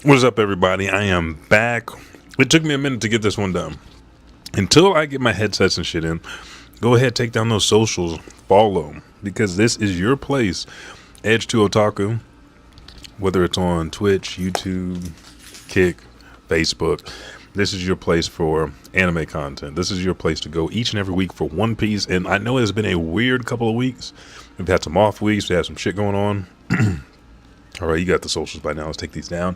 What's up, everybody? I am back. It took me a minute to get this one done. Until I get my headsets and shit in, go ahead, take down those socials, follow, because this is your place. Edge to Otaku, whether it's on Twitch, YouTube, Kick, Facebook, this is your place for anime content. This is your place to go each and every week for One Piece. And I know it's been a weird couple of weeks. We've had some off weeks. We had some shit going on. All right, you got the socials by now. Let's take these down.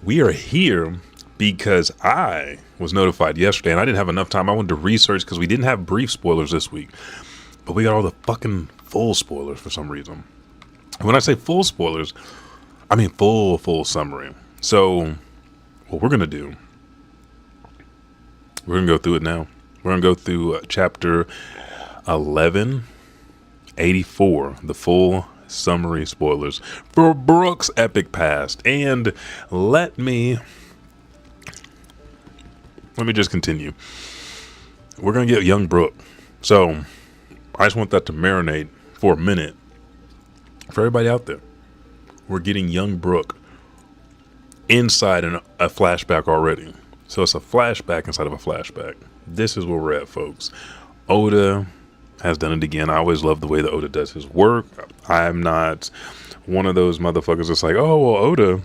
We are here because I was notified yesterday, and I didn't have enough time. I wanted to research because we didn't have brief spoilers this week, but we got all the fucking full spoilers for some reason. When I say full spoilers, I mean full summary. So what we're gonna do, we're gonna go through it now. We're gonna go through chapter 1184, the full summary spoilers for Brook's epic past. And let me just continue. We're gonna get young Brook, so I just want that to marinate for a minute for everybody out there. We're getting young Brook inside a flashback already, so it's a flashback inside of a flashback. This is where we're at, folks. Oda has done it again. I always love the way that Oda does his work. I'm not one of those motherfuckers that's like, oh, well, Oda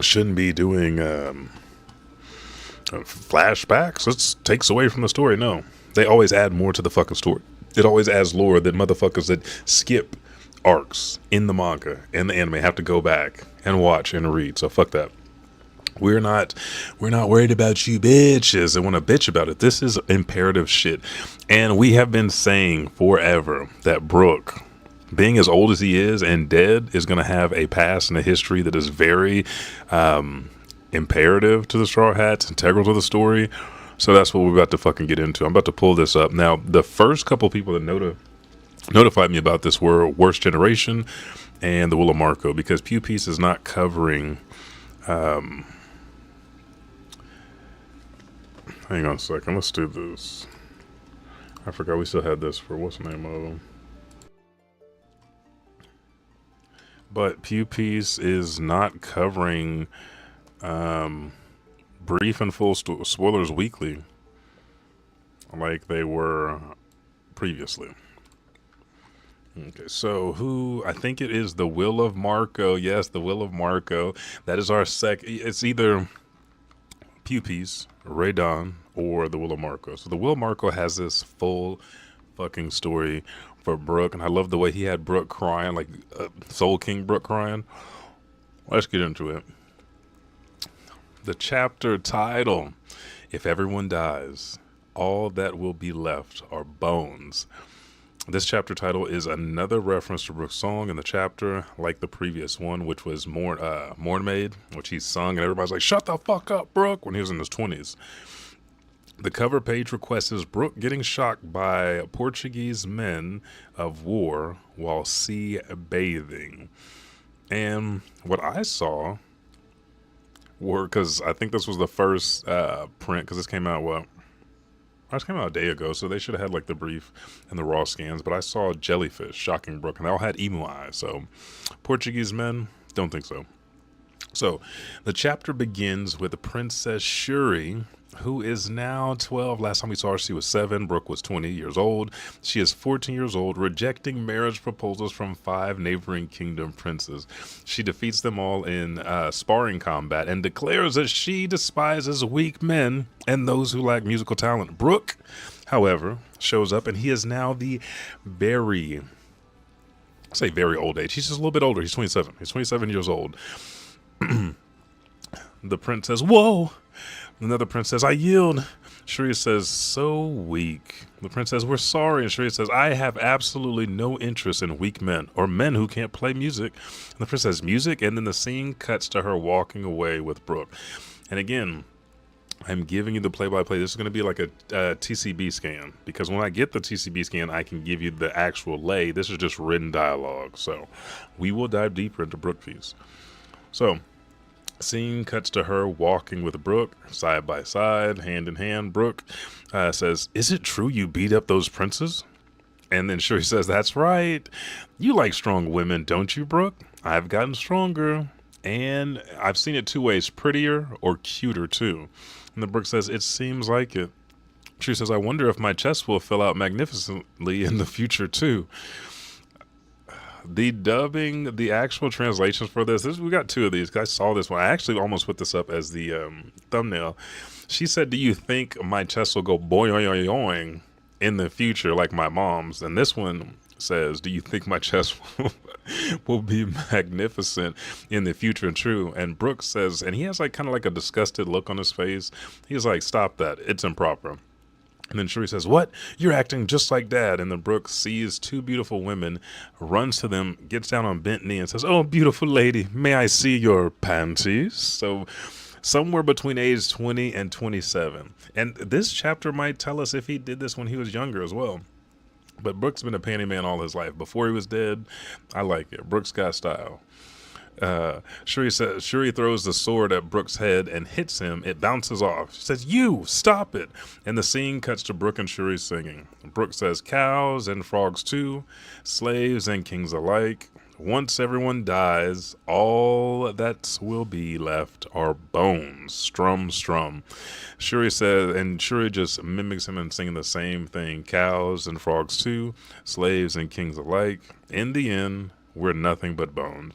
shouldn't be doing flashbacks. It takes away from the story. No, they always add more to the fucking story. It always adds lore that motherfuckers that skip arcs in the manga and the anime have to go back and watch and read. So fuck that. We're not worried about you bitches and want to bitch about it. This is imperative shit. And we have been saying forever that Brook, being as old as he is and dead, is going to have a past and a history that is very imperative to the Straw Hats, integral to the story. So that's what we're about to fucking get into. I'm about to pull this up. Now, the first couple people that notified me about this were Worst Generation and the Will of Marco, because Pew Piece is not covering... hang on a second, let's do this. I forgot we still had this for what's the name of them. But Pew Piece is not covering brief and full spoilers weekly like they were previously. Okay, so who, I think it is the Will of Marco. Yes, the Will of Marco. That is our it's either Pew Piece, Ray Don, or the Will of Marco. So the Will of Marco has this full fucking story for Brook, and I love the way he had Brook crying, like Soul King Brook crying. Let's get into it. The chapter title: If Everyone Dies, All That Will Be Left Are Bones. This chapter title is another reference to Brook's song in the chapter, like the previous one, which was Morn Maid, which he sung, and everybody's like, shut the fuck up, Brook, when he was in his 20s. The cover page requests Brook getting shocked by Portuguese men of war while sea bathing. And what I saw were, because I think this was the first print, because this came out, this came out a day ago, so they should have had like the brief and the raw scans, but I saw Jellyfish shocking Brook, and they all had emu eyes. So Portuguese men, don't think so. So the chapter begins with Princess Shuri, who is now 12. Last time we saw her, she was 7. Brook was 20 years old. She is 14 years old, rejecting marriage proposals from 5 neighboring kingdom princes. She defeats them all in sparring combat and declares that she despises weak men and those who lack musical talent. Brook, however, shows up, and he is now the very old age. He's just a little bit older. He's 27. He's 27 years old. The prince says, whoa. Another prince says, I yield. Shuri says, so weak. The prince says, we're sorry. And Shuri says, I have absolutely no interest in weak men or men who can't play music. And the prince says, music. And then the scene cuts to her walking away with Brook. And again, I'm giving you the play-by-play. This is going to be like a TCB scan, because when I get the TCB scan, I can give you the actual lay. This is just written dialogue. So we will dive deeper into Brook piece. So scene cuts to her walking with Brook, side by side, hand in hand. Brook says, is it true you beat up those princes? And then Shuri says, that's right. You like strong women, don't you, Brook? I've gotten stronger. And I've seen it two ways, prettier or cuter too. And the Brook says, it seems like it. She says, I wonder if my chest will fill out magnificently in the future too. The dubbing, the actual translations for this, we got two of these. I saw this one. I actually almost put this up as the thumbnail. She said, do you think my chest will go boing in the future like my mom's? And this one says, do you think my chest will be magnificent in the future and true? And Brooks says, and he has like kind of like a disgusted look on his face. He's like, stop that. It's improper. And then Shuri says, what? You're acting just like Dad. And then Brooks sees two beautiful women, runs to them, gets down on bent knee and says, oh, beautiful lady, may I see your panties? So somewhere between age 20 and 27. And this chapter might tell us if he did this when he was younger as well. But Brooks been a panty man all his life. Before he was dead, I like it. Brooks got style. Shuri throws the sword at Brooks' head and hits him. It bounces off. She says, you, stop it. And the scene cuts to Brooke and Shuri singing. Brooke says, cows and frogs too, slaves and kings alike. Once everyone dies, all that will be left are bones. Strum, strum. Shuri says, and Shuri just mimics him and singing the same thing. Cows and frogs too, slaves and kings alike. In the end, we're nothing but bones.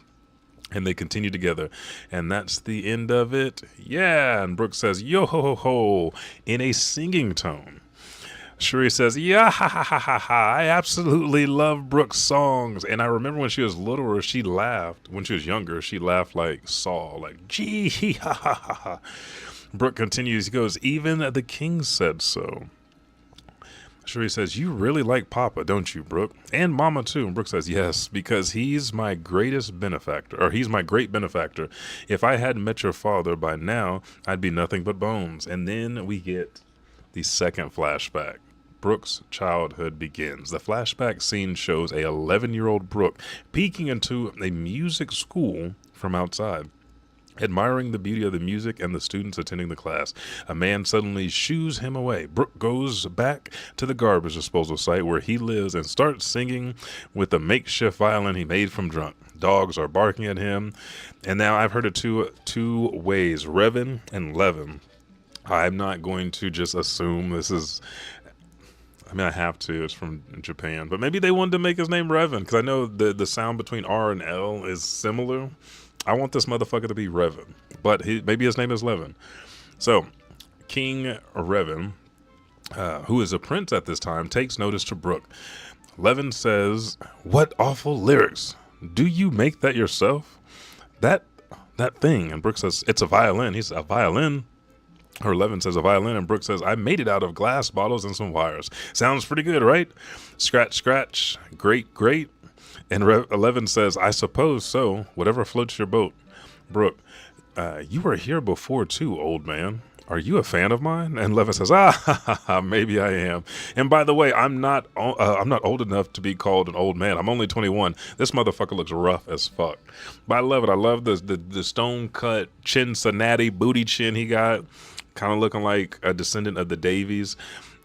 And they continue together. And that's the end of it. Yeah. And Brooke says, yo ho ho ho, in a singing tone. Shuri says, yeah, ha ha ha ha ha. I absolutely love Brooke's songs. And I remember when she was littler, she laughed. When she was younger, she laughed like Saul, like, gee, ha ha ha ha. Brooke continues, he goes, even the king said so. Shuri says, you really like Papa, don't you, Brooke? And Mama, too. And Brooke says, yes, because he's my greatest benefactor, or he's my great benefactor. If I hadn't met your father by now, I'd be nothing but bones. And then we get the second flashback. Brooke's childhood begins. The flashback scene shows a 11-year-old Brooke peeking into a music school from outside. Admiring the beauty of the music and the students attending the class, a man suddenly shoos him away. Brooke goes back to the garbage disposal site where he lives and starts singing with a makeshift violin he made from drunk. Dogs are barking at him. And now I've heard it two ways, Reuven and Levin. I'm not going to just assume this is... I mean, I have to. It's from Japan. But maybe they wanted to make his name Reuven, because I know the sound between R and L is similar. I want this motherfucker to be Reuven, but maybe his name is Levin. So, King Reuven, who is a prince at this time, takes notice to Brooke. Levin says, what awful lyrics. Do you make that yourself? That thing. And Brooke says, it's a violin. He says, a violin? Or Levin says, a violin. And Brooke says, I made it out of glass bottles and some wires. Sounds pretty good, right? Scratch, scratch. Great, great. And Levin says, I suppose so. Whatever floats your boat. Brooke, you were here before too, old man. Are you a fan of mine? And Levin says, maybe I am. And by the way, I'm not old enough to be called an old man. I'm only 21. This motherfucker looks rough as fuck. But I love it. I love the stone cut Cincinnati booty chin he got. Kind of looking like a descendant of the Davies.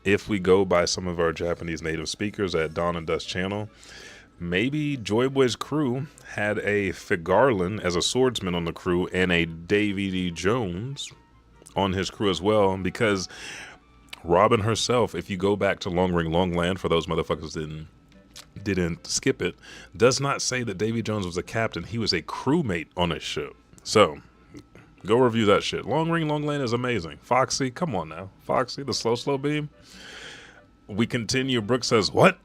If we go by some of our Japanese native speakers at Dawn and Dust channel. Maybe Joy Boy's crew had a Figarland as a swordsman on the crew and a Davy D. Jones on his crew as well, because Robin herself, if you go back to Long Ring Long Land, for those motherfuckers didn't skip it, does not say that Davy Jones was a captain. He was a crewmate on a ship. So go review that shit. Long Ring Long Land is amazing. Foxy, come on now. Foxy, the slow beam. We continue. Brooke says, what?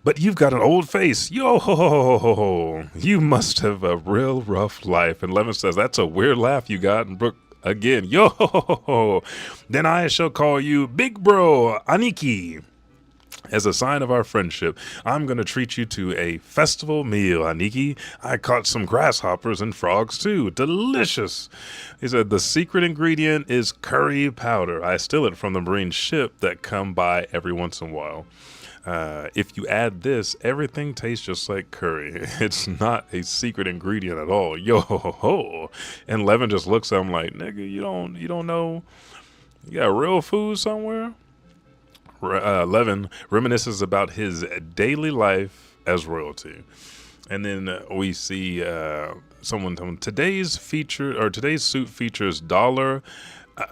But you've got an old face. Yo ho ho ho ho ho. You must have a real rough life. And Levin says, that's a weird laugh you got. And Brooke again, yo ho ho ho ho. Then I shall call you Big Bro Aniki. As a sign of our friendship, I'm going to treat you to a festival meal, Aniki. I caught some grasshoppers and frogs too. Delicious. He said, the secret ingredient is curry powder. I steal it from the marine ship that come by every once in a while. If you add this, everything tastes just like curry. It's not a secret ingredient at all. Yo ho ho ho. And Levin just looks at him like, nigga, you don't know you got real food somewhere? Levin reminisces about his daily life as royalty. And then we see someone told him today's suit features dollar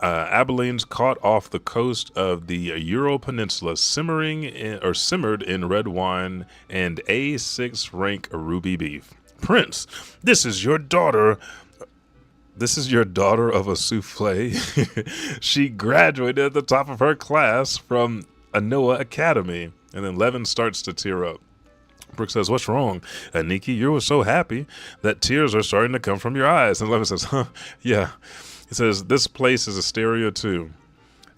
Abilene's caught off the coast of the Ural Peninsula, simmered in red wine and A6 rank ruby beef. Prince, this is your daughter. This is your daughter of a souffle. She graduated at the top of her class from Anoa Academy. And then Levin starts to tear up. Brooke says, what's wrong? Nikki, you were so happy that tears are starting to come from your eyes. And Levin says, yeah. He says, this place is a stereo too.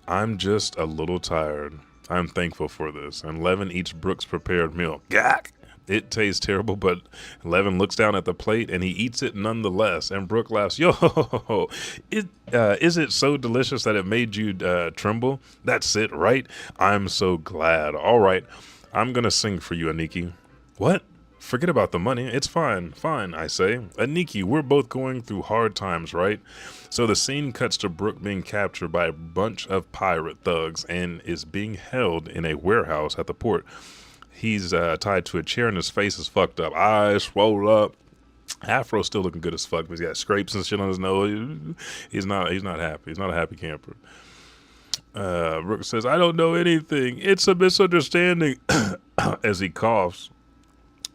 I'm just a little tired. I'm thankful for this. And Levin eats Brooke's prepared meal. Gak! It tastes terrible, but Levin looks down at the plate and he eats it nonetheless. And Brooke laughs, yo, is it so delicious that it made you tremble? That's it, right? I'm so glad. All right, I'm going to sing for you, Aniki. What? Forget about the money. It's fine, I say. Aniki, we're both going through hard times, right? So the scene cuts to Brooke being captured by a bunch of pirate thugs and is being held in a warehouse at the port. He's tied to a chair and his face is fucked up. Eyes swole up. Afro's still looking good as fuck, but he's got scrapes and shit on his nose. He's not happy. He's not a happy camper. Brooke says, I don't know anything. It's a misunderstanding. As he coughs.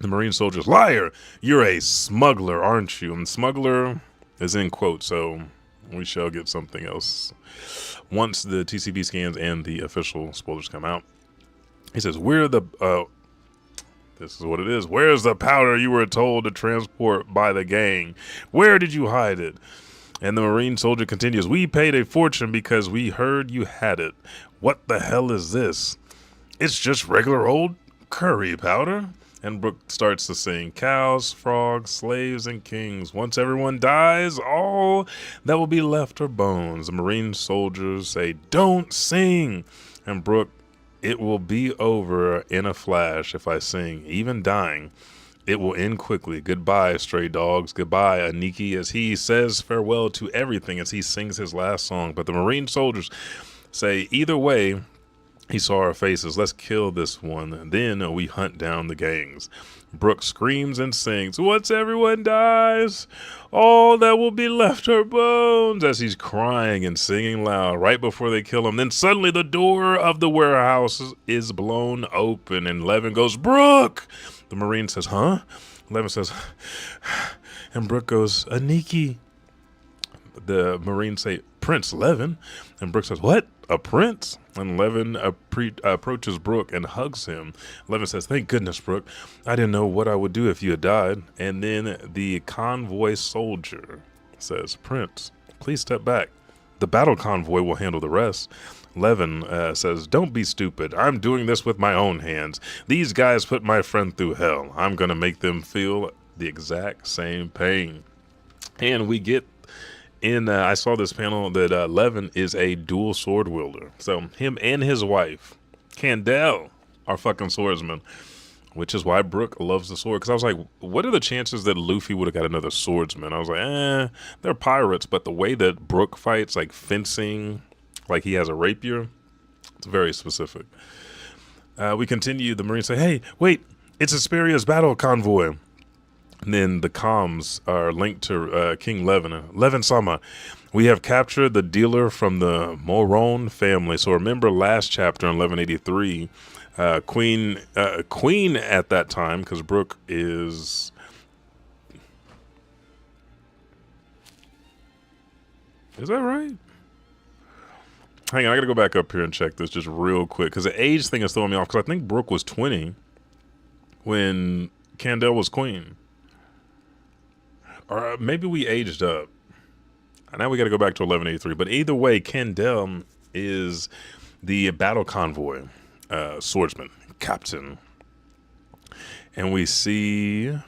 The Marine soldier's, liar, you're a smuggler, aren't you? And smuggler is in quotes, so we shall get something else once the TCB scans and the official spoilers come out. He says, this is what it is. Where's the powder you were told to transport by the gang? Where did you hide it? And the Marine soldier continues, we paid a fortune because we heard you had it. What the hell is this? It's just regular old curry powder. And Brooke starts to sing, cows, frogs, slaves, and kings. Once everyone dies, all that will be left are bones. The Marine soldiers say, don't sing. And Brooke, it will be over in a flash if I sing, even dying. It will end quickly. Goodbye, stray dogs. Goodbye, Aniki, as he says farewell to everything as he sings his last song. But the Marine soldiers say, either way, he saw our faces. Let's kill this one. Then we hunt down the gangs. Brooke screams and sings, once everyone dies, all that will be left are bones, as he's crying and singing loud right before they kill him. Then suddenly the door of the warehouse is blown open and Levin goes, Brooke! The Marine says, huh? Levin says, and Brooke goes, Aniki. The Marines say, Prince Levin. And Brooke says, what? A prince? And Levin approaches Brooke and hugs him. Levin says, thank goodness, Brooke. I didn't know what I would do if you had died. And then the convoy soldier says, Prince, please step back. The battle convoy will handle the rest. Levin says, don't be stupid. I'm doing this with my own hands. These guys put my friend through hell. I'm going to make them feel the exact same pain. And we get I saw this panel that Levin is a dual sword wielder. So him and his wife, Candel, are fucking swordsmen, which is why Brooke loves the sword. Because I was like, what are the chances that Luffy would have got another swordsman? I was like, they're pirates. But the way that Brooke fights, like fencing, like he has a rapier, it's very specific. We continue. The Marines say, hey, wait, it's Asperia's battle convoy. And then the comms are linked to King Levin. Levin-sama, we have captured the dealer from the Moron family. So remember last chapter in 1183, Queen at that time, because Brooke is... Is that right? Hang on, I got to go back up here and check this just real quick, because the age thing is throwing me off, because I think Brooke was 20 when Candel was queen. Or maybe we aged up. And now we got to go back to 1183. But either way, Candel is the battle convoy swordsman, captain. And we see...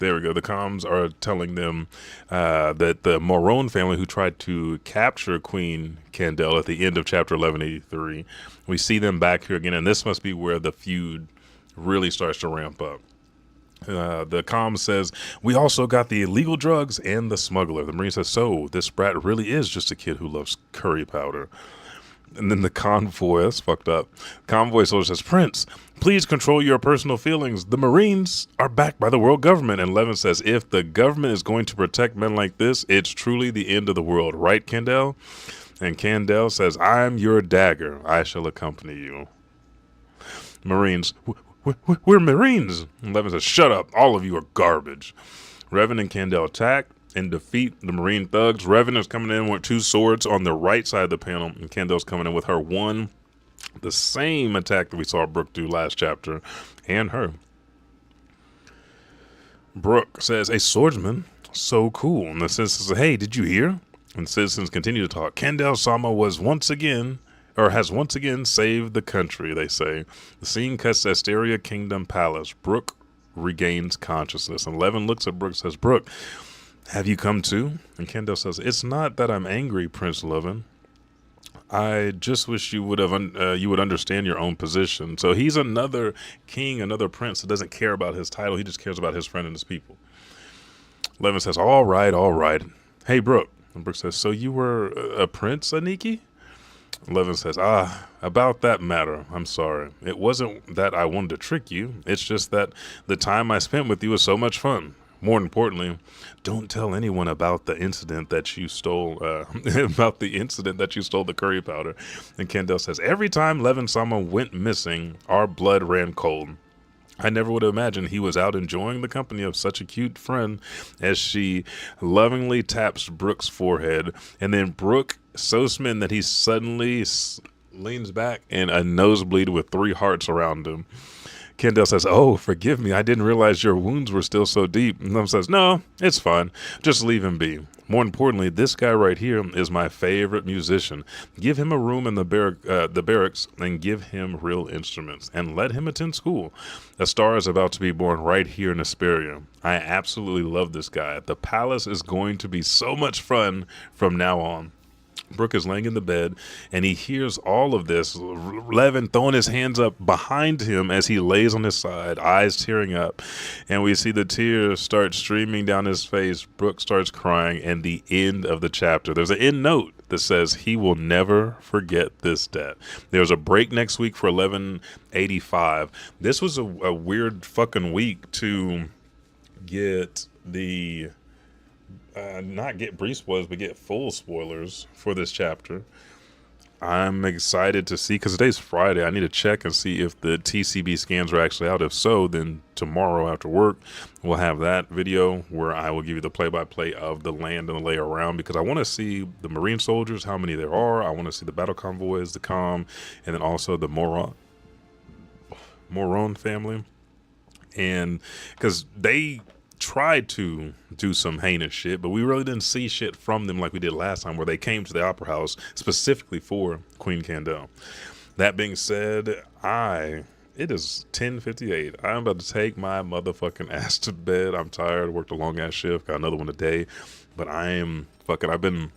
There we go. The comms are telling them that the Moron family who tried to capture Queen Candel at the end of chapter 1183, we see them back here again. And this must be where the feud really starts to ramp up. The comm says, we also got the illegal drugs and the smuggler. The Marine says, so this brat really is just a kid who loves curry powder. And then the convoy, that's fucked up. Convoy soldier says, Prince, please control your personal feelings. The Marines are backed by the world government. And Levin says, if the government is going to protect men like this, it's truly the end of the world. Right, Kendall? And Kendall says, I'm your dagger. I shall accompany you. Marines, we're Marines. And Levin says, shut up. All of you are garbage. Reuven and Kendall attack and defeat the Marine thugs. Reuven is coming in with 2 swords on the right side of the panel, and Kendall's coming in with her one. The same attack that we saw Brook do last chapter, and her. Brook says, a swordsman? So cool. And the citizens say, hey, did you hear? And citizens continue to talk. Kendall-sama has once again saved the country, they say. The scene cuts to Asteria Kingdom Palace. Brook regains consciousness. And Levin looks at Brook and says, Brook, have you come to? And Kendall says, it's not that I'm angry, Prince Levin. I just wish you would understand your own position. So he's another king, another prince that doesn't care about his title. He just cares about his friend and his people. Levin says, all right. Hey, Brook. And Brook says, so you were a prince, Aniki? Levin says, about that matter, I'm sorry. It wasn't that I wanted to trick you. It's just that the time I spent with you was so much fun. More importantly, don't tell anyone about the incident that you stole, the curry powder. And Kendall says, every time Levin-sama went missing, our blood ran cold. I never would have imagined he was out enjoying the company of such a cute friend, as she lovingly taps Brook's forehead. And then Brook, so smitten that he suddenly leans back and a nosebleed with 3 hearts around him. Kendall says, oh, forgive me. I didn't realize your wounds were still so deep. And Lem says, no, it's fine. Just leave him be. More importantly, this guy right here is my favorite musician. Give him a room in the barracks and give him real instruments and let him attend school. A star is about to be born right here in Asperia. I absolutely love this guy. The palace is going to be so much fun from now on. Brook is laying in the bed, and he hears all of this. Levin throwing his hands up behind him as he lays on his side, eyes tearing up. And we see the tears start streaming down his face. Brook starts crying, and the end of the chapter. There's an end note that says he will never forget this debt. There's a break next week for 1185. This was a weird fucking week to get the... not get brief spoilers, but get full spoilers for this chapter. I'm excited to see, because today's Friday. I need to check and see if the TCB scans are actually out. If so, then tomorrow after work, we'll have that video where I will give you the play-by-play of the land and the lay around, because I want to see the Marine soldiers, how many there are. I want to see the battle convoys, the comm, and then also the Moron family. And because they tried to do some heinous shit, but we really didn't see shit from them like we did last time, where they came to the opera house specifically for Queen Candel. That being said, it is 10:58. I'm about to take my motherfucking ass to bed. I'm tired, worked a long ass shift, got another one today, but I've been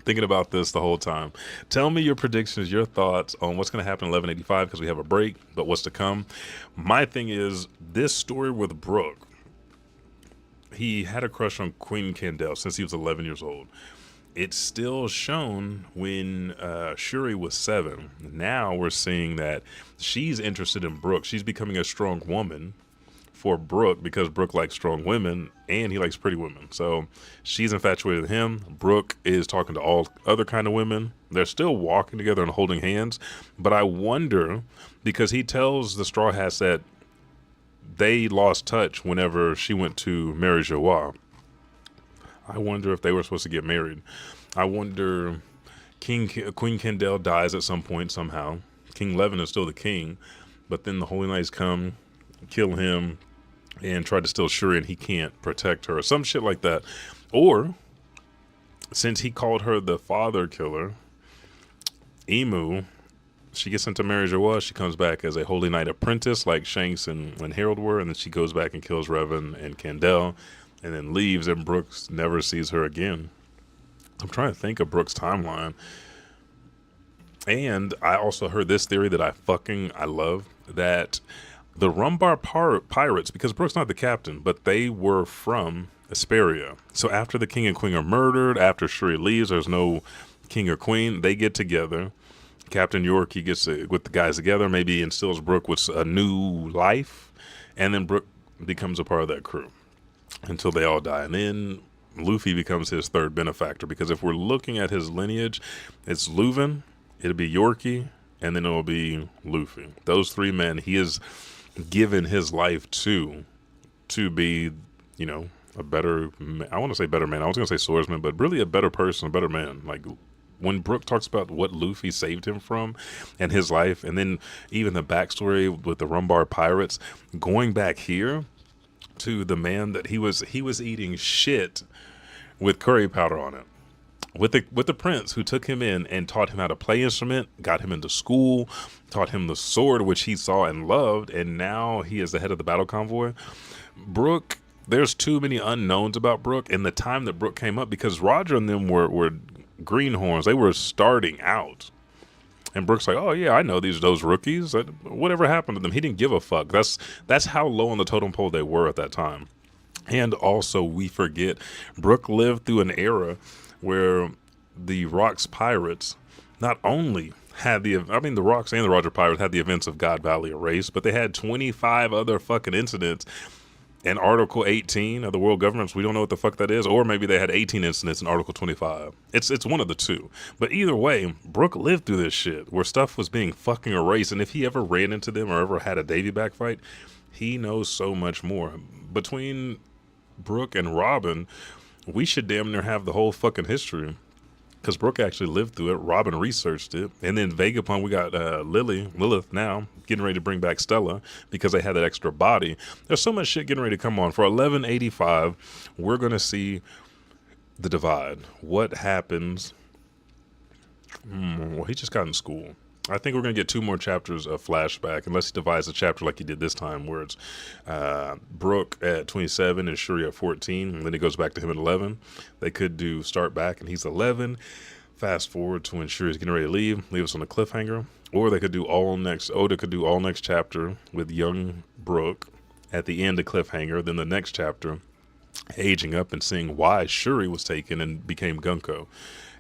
thinking about this the whole time. Tell me your predictions, your thoughts on what's going to happen in 1185, because we have a break, but what's to come. My thing is, this story with Brook, he had a crush on Queen Candel since he was 11 years old. It's still shown when Shuri was 7. Now we're seeing that she's interested in Brook. She's becoming a strong woman for Brook, because Brook likes strong women and he likes pretty women. So she's infatuated with him. Brook is talking to all other kind of women. They're still walking together and holding hands. But I wonder, because he tells the Straw Hats that they lost touch whenever she went to marry Joie. I wonder if they were supposed to get married. I wonder, Queen Kendall dies at some point somehow. King Levin is still the king, but then the Holy Knights come, kill him, and try to steal Shuri, and he can't protect her, or some shit like that. Or, since he called her the father killer, Emu, she gets sent to marry Joie. She comes back as a Holy Knight apprentice, like Shanks and Harold were, and then she goes back and kills Reuven and Candel, and then leaves, and Brooks never sees her again. I'm trying to think of Brook's timeline. And I also heard this theory that I love, that the Rumbar pirates, because Brook's not the captain, but they were from Asperia. So after the king and queen are murdered, after Shuri leaves, there's no king or queen, they get together, Captain York, he gets with the guys together, maybe instills Brook with a new life, and then Brook becomes a part of that crew until they all die. And then Luffy becomes his third benefactor, because if we're looking at his lineage, it's Reuven, it'll be Yorkie, and then it'll be Luffy. Those three men he has given his life to be, you know, a better, I want to say better man. I was going to say swordsman, but really a better person, a better man. Like when Brook talks about what Luffy saved him from and his life, and then even the backstory with the Rumbar pirates, going back here to the man that he was eating shit with curry powder on it. With the prince who took him in and taught him how to play instrument, got him into school, taught him the sword, which he saw and loved, and now he is the head of the battle convoy. Brook, there's too many unknowns about Brook and the time that Brook came up, because Roger and them were greenhorns. They were starting out. And Brook's like, oh yeah, I know those rookies. Whatever happened to them? He didn't give a fuck. That's how low on the totem pole they were at that time. And also, we forget, Brook lived through an era where the Rocks pirates not only had the Rocks and the Roger pirates had the events of God Valley erased, but they had 25 other fucking incidents in Article 18 of the World Governments. We don't know what the fuck that is, or maybe they had 18 incidents in Article 25. It's one of the two. But either way, Brook lived through this shit where stuff was being fucking erased, and if he ever ran into them or ever had a Davy back fight, he knows so much more. Between Brook and Robin, we should damn near have the whole fucking history, because Brook actually lived through it. Robin researched it. And then Vegapunk, we got Lilith now, getting ready to bring back Stella because they had that extra body. There's so much shit getting ready to come on. For 1185, we're going to see the divide. What happens? Well, he just got in school. I think we're going to get 2 more chapters of flashback, unless he divides a chapter like he did this time, where it's Brook at 27 and Shuri at 14, and then it goes back to him at 11. They could do start back and he's 11, fast forward to when Shuri's getting ready to leave us on a cliffhanger, or they could do Oda could do all next chapter with young Brook at the end of cliffhanger, then the next chapter aging up and seeing why Shuri was taken and became Gunko.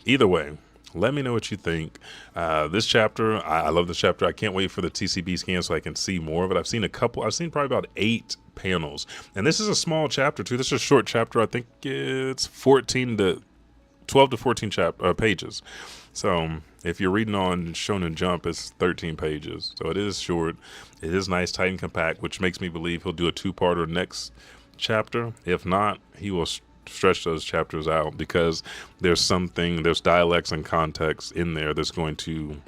Either way, let me know what you think. This chapter, I love this chapter. I can't wait for the TCB scan so I can see more of it. I've seen probably about 8 panels. And this is a small chapter too. This is a short chapter. I think it's 12 to 14 pages. So if you're reading on Shonen Jump, it's 13 pages. So it is short. It is nice, tight, and compact, which makes me believe he'll do a 2-parter next chapter. If not, he will stretch those chapters out, because there's dialects and context in there that's going to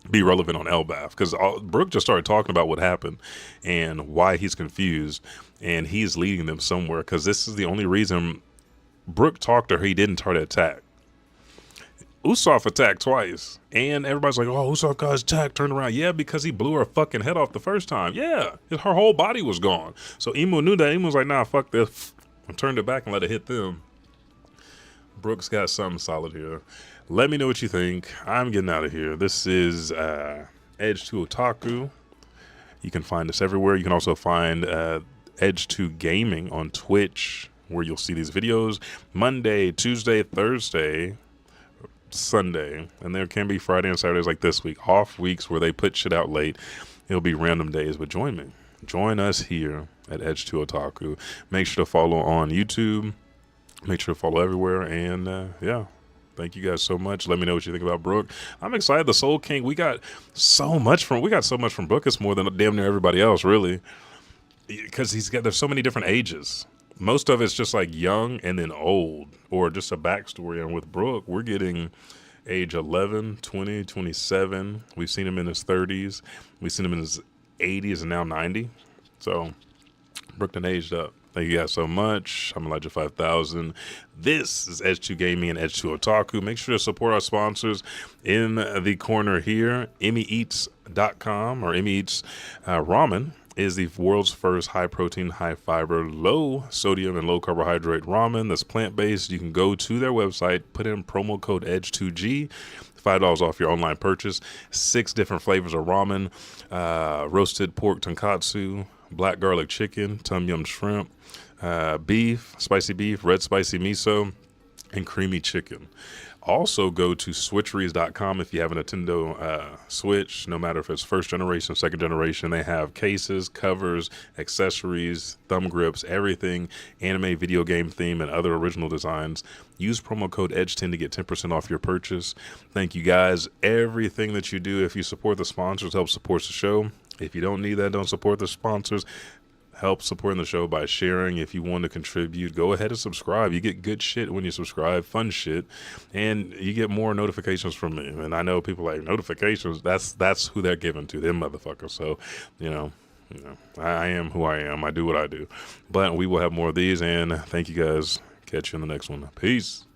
be relevant on Elbaf, because Brook just started talking about what happened and why he's confused, and he's leading them somewhere, because this is the only reason Brook talked to her. He didn't try to attack. Usopp attacked twice, and everybody's like, oh, Usopp got his attack turned around. Yeah, because he blew her fucking head off the first time. Yeah, her whole body was gone. So Imu knew that. Imu was like, nah, fuck this. I turned it back and let it hit them. Brook's got something solid here. Let me know what you think. I'm getting out of here. This is Edge to Otaku. You can find us everywhere. You can also find Edge to Gaming on Twitch, where you'll see these videos Monday, Tuesday, Thursday, Sunday, and there can be Friday and Saturdays like this week, off weeks where they put shit out late. It'll be random days, but join us here at Edge to Otaku. Make sure to follow on YouTube. Make sure to follow everywhere. And yeah, thank you guys so much. Let me know what you think about Brook. I'm excited. The Soul King, we got so much from Brook. It's more than damn near everybody else, really, because there's so many different ages. Most of it's just like young and then old, or just a backstory. And with Brook, we're getting age 11, 20, 27. We've seen him in his 30s. We've seen him in his 80s and now 90. So Brook done aged up. Thank you guys so much. I'm Elijah 5000. This is Edge 2 Gaming and Edge 2 Otaku. Make sure to support our sponsors in the corner here. EmmyEats.com, or Emmy Eats Ramen is the world's first high protein, high fiber, low sodium, and low carbohydrate ramen that's plant-based. You can go to their website, put in promo code EDGE2G, $5 off your online purchase. 6 different flavors of ramen: roasted pork tonkatsu, black garlic chicken, tom yum shrimp, beef, spicy beef, red spicy miso, and creamy chicken. Also, go to switcheries.com if you have a Nintendo Switch, no matter if it's first generation, second generation. They have cases, covers, accessories, thumb grips, everything, anime, video game theme, and other original designs. Use promo code EDGE10 to get 10% off your purchase. Thank you guys. Everything that you do, if you support the sponsors, helps support the show. If you don't need that, don't support the sponsors. Help supporting the show by sharing. If you want to contribute, go ahead and subscribe. You get good shit when you subscribe, fun shit, and you get more notifications from me. And I know people like notifications. That's who they're given to, them motherfuckers. So, you know, I am who I am. I do what I do. But we will have more of these. And thank you guys. Catch you in the next one. Peace.